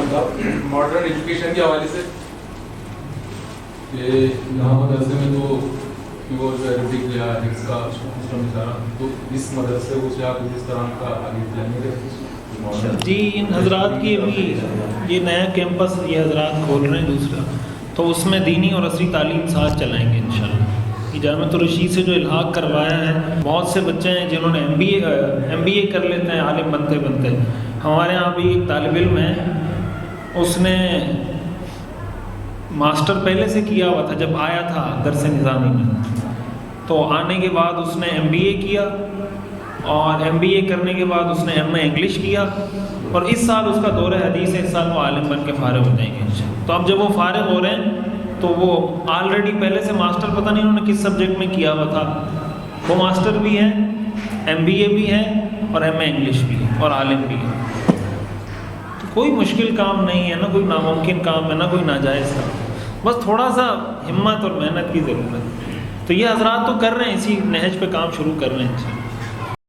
تھا modern education کے حوالے سے کہ یہاں مدرسے میں تو پیور عربک یا حفظ کا سسٹم سارا، تو اس مدرسے کو کیا کچھ اس طرح کا آگے پلان ہے؟ جی ان حضرات کی ابھی یہ نیا کیمپس یہ حضرات کھول رہے ہیں دوسرا، تو اس میں دینی اور عصری تعلیم ساتھ چلائیں گے انشاءاللہ۔ جامعۃ الرشید سے جو الحاق کروایا ہے، بہت سے بچے ہیں جنہوں نے ایم بی اے کر لیتے ہیں عالم بنتے بنتے۔ ہمارے یہاں بھی ایک طالب علم ہے، اس نے ماسٹر پہلے سے کیا ہوا تھا جب آیا تھا درس نظامی میں، تو آنے کے بعد اس نے ایم بی اے کیا، اور ایم بی اے کرنے کے بعد اس نے ایم اے انگلش کیا، اور اس سال اس کا دور حدیث ہے، اس سال وہ عالم بن کے فارغ ہو جائیں گے۔ تو اب جب وہ فارغ ہو رہے ہیں تو وہ آلریڈی پہلے سے ماسٹر پتہ نہیں انہوں نے کس سبجیکٹ میں کیا ہوا تھا، وہ ماسٹر بھی ہے، ایم بی اے بھی ہے، اور ایم اے انگلش بھی ہے، اور عالم بھی ہے۔ تو کوئی مشکل کام نہیں ہے، نہ کوئی ناممکن کام ہے، نہ کوئی ناجائز کام، بس تھوڑا سا ہمت اور محنت کی ضرورت ہے۔ تو یہ حضرات تو کر رہے ہیں، اسی نہج پہ کام شروع کر رہے ہیں۔